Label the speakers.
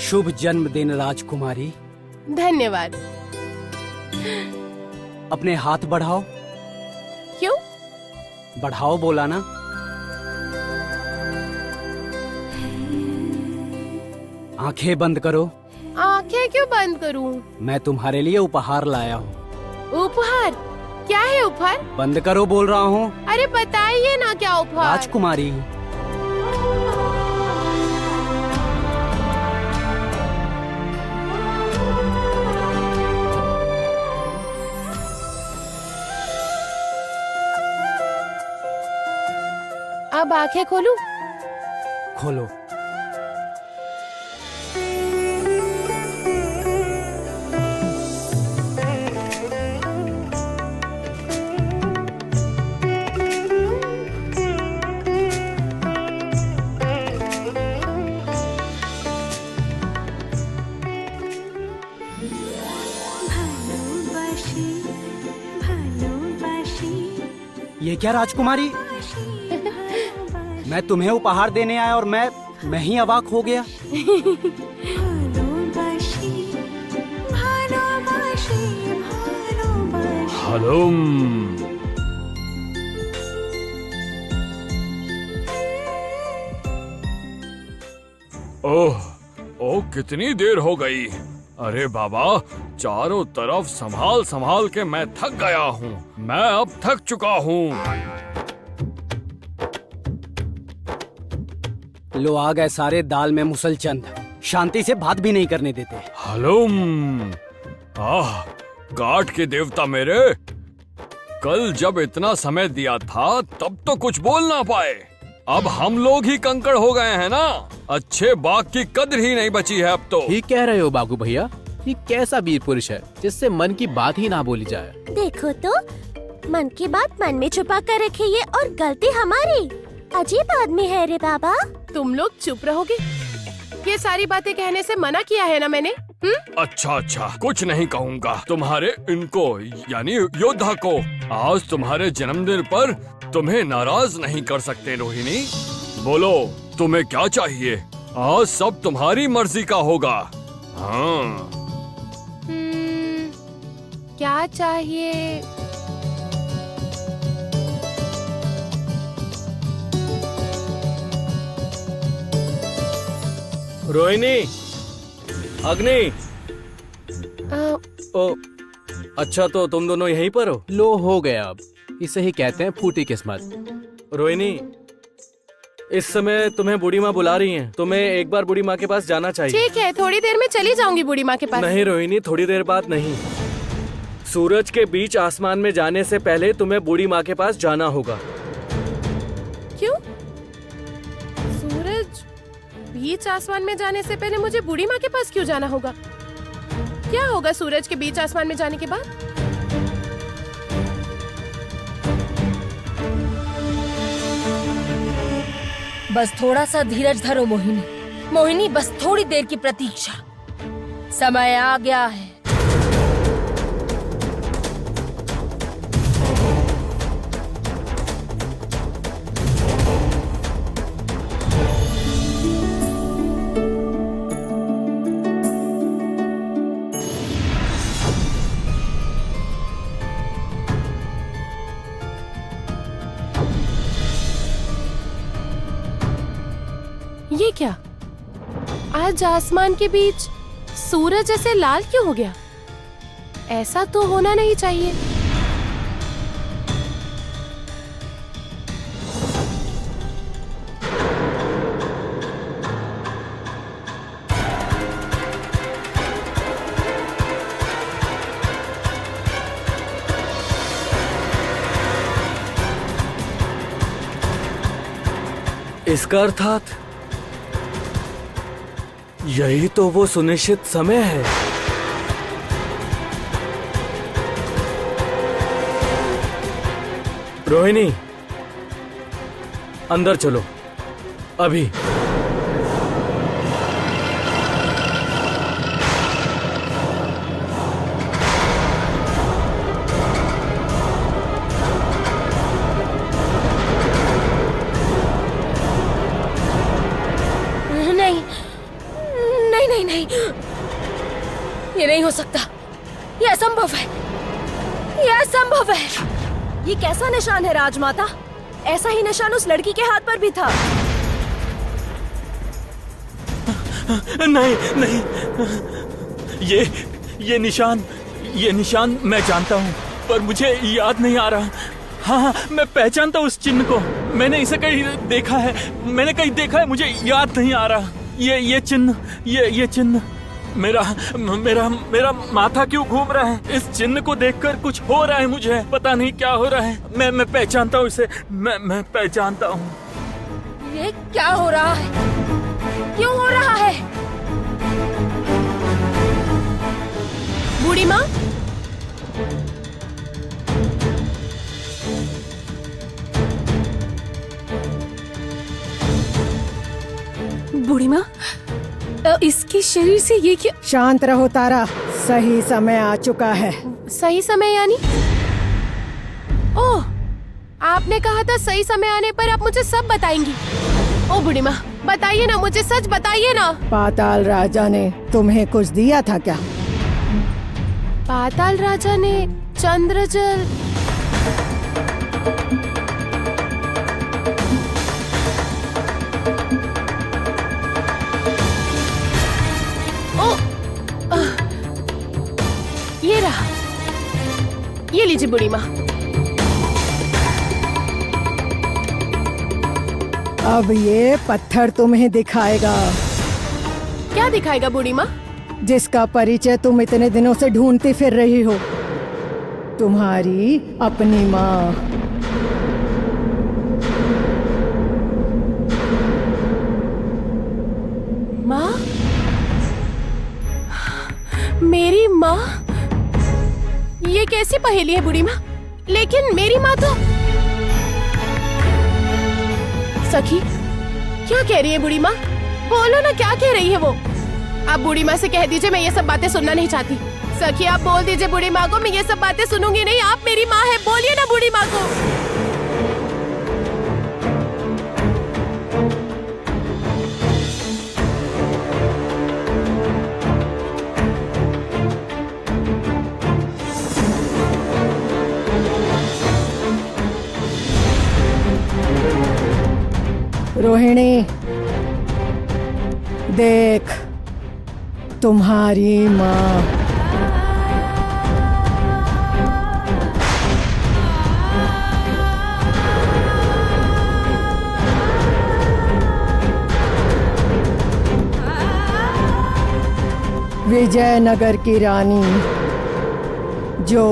Speaker 1: शुभ जन्मदिन राजकुमारी।
Speaker 2: धन्यवाद।
Speaker 1: अपने हाथ बढ़ाओ।
Speaker 2: क्यों?
Speaker 1: बढ़ाओ बोला ना। आंखें बंद करो।
Speaker 2: आंखें क्यों बंद करूं?
Speaker 1: मैं तुम्हारे लिए उपहार लाया हूँ।
Speaker 2: उपहार? क्या है उपहार?
Speaker 1: बंद करो बोल रहा हूँ।
Speaker 2: अरे बताइए ना क्या उपहार?
Speaker 1: राजकुमारी।
Speaker 2: अब आंखें खोलूं?
Speaker 1: खोलो। ये क्या राजकुमारी? मैं तुम्हें उपहार देने आया और मैं ही अवाक हो गया।
Speaker 3: हेलो। ओह कितनी देर हो गई। अरे बाबा, चारों तरफ संभाल संभाल के मैं थक गया हूँ। मैं अब थक चुका हूँ।
Speaker 1: लो आ गए सारे दाल में मुसलचंद। शांति से बात भी नहीं करने देते।
Speaker 3: हेलो। काट के देवता मेरे, कल जब इतना समय दिया था तब तो कुछ बोल ना पाए। अब हम लोग ही कंकड़ हो गए हैं ना। अच्छे बाघ की कद्र ही नहीं बची है अब तो।
Speaker 4: ठीक कह रहे हो बागू भैया। ये कैसा वीर पुरुष है जिससे मन की बात ही ना बोली जाए।
Speaker 5: देखो तो, मन की बात मन में छुपा कर रखे ये, और गलती हमारी। अजीब आदमी है रे बाबा।
Speaker 2: तुम लोग चुप रहोगे? ये सारी बातें कहने से मना किया है ना मैंने।
Speaker 3: अच्छा, कुछ नहीं कहूँगा। तुम्हारे इनको यानी योद्धा को आज तुम्हारे जन्मदिन पर तुम्हें नाराज नहीं कर सकते। रोहिणी, बोलो तुम्हें क्या चाहिए? आज सब तुम्हारी मर्जी का होगा। हाँ।
Speaker 2: क्या चाहिए?
Speaker 6: रोहिणी, अग्नि।
Speaker 2: ओ,
Speaker 6: अच्छा तो तुम दोनों यहीं पर हो?
Speaker 4: लो हो गया। अब इसे ही कहते हैं फूटी किस्मत।
Speaker 6: रोहिणी, इस समय तुम्हें बूढ़ी माँ बुला रही हैं। तुम्हें एक बार बूढ़ी माँ के पास जाना चाहिए।
Speaker 2: ठीक है, थोड़ी देर में चली जाऊंगी बूढ़ी माँ के पास।
Speaker 6: नहीं रोहिणी, थोड़ी देर बाद नहीं। सूरज के बीच आसमान में जाने से पहले तुम्हें बूढ़ी माँ के पास जाना होगा।
Speaker 2: क्यों? सूरज बीच आसमान में जाने से पहले मुझे बूढ़ी माँ के पास क्यों जाना होगा? क्या होगा सूरज के बीच आसमान में जाने के बाद?
Speaker 7: बस थोड़ा सा धीरज धरो मोहिनी। मोहिनी, बस थोड़ी देर की प्रतीक्षा। समय आ गया है।
Speaker 2: ये क्या? आज आसमान के बीच सूरज ऐसे लाल क्यों हो गया? ऐसा तो होना नहीं चाहिए।
Speaker 6: इसका अर्थात यही तो वो सुनिश्चित समय है। रोहिणी, अंदर चलो अभी।
Speaker 7: नहीं, नहीं, ये नहीं हो सकता, ये असंभव है, ये असंभव है।
Speaker 5: ये कैसा निशान है राजमाता? ऐसा ही निशान उस लड़की के हाथ पर भी था।
Speaker 8: नहीं नहीं, ये निशान मैं जानता हूँ, पर मुझे याद नहीं आ रहा। हाँ, मैं पहचानता हूँ उस चिन्ह को, मैंने इसे कहीं देखा है, मुझे याद नहीं आ रहा। ये चिन्ह मेरा माथा क्यों घूम रहा है? इस चिन्ह को देखकर कुछ हो रहा है, मुझे पता नहीं क्या हो रहा है। मैं पहचानता हूँ इसे, मैं पहचानता हूँ।
Speaker 7: ये क्या हो रहा है? क्यों हो रहा है?
Speaker 2: बूढ़ी माँ, बूढ़ी माँ, इसके शरीर से ये क्या?
Speaker 9: शांत रहो तारा, सही समय आ चुका है।
Speaker 2: सही समय यानी? ओह, आपने कहा था सही समय आने पर आप मुझे सब बताएंगी। ओ बूढ़ी माँ, बताइए ना, मुझे सच बताइए ना।
Speaker 9: पाताल राजा ने तुम्हें कुछ दिया था क्या?
Speaker 2: पाताल राजा ने चंद्रजल? ये रहा, ये लीजिए बूढ़ी माँ।
Speaker 9: अब ये पत्थर तुम्हें दिखाएगा,
Speaker 2: क्या दिखाएगा बूढ़ी माँ?
Speaker 9: जिसका परिचय तुम इतने दिनों से ढूंढती फिर रही हो, तुम्हारी अपनी माँ।
Speaker 2: माँ? मेरी माँ? ये कैसी पहेली है बूढ़ी माँ? लेकिन मेरी माँ तो... सखी, क्या कह रही है बूढ़ी माँ? बोलो ना, क्या कह रही है वो? आप बूढ़ी माँ से कह दीजिए मैं ये सब बातें सुनना नहीं चाहती। सखी, आप बोल दीजिए बूढ़ी माँ को मैं ये सब बातें सुनूंगी नहीं। आप मेरी माँ है, बोलिए ना बूढ़ी माँ को।
Speaker 9: रोहिणी, देख, तुम्हारी माँ। विजयनगर की रानी जो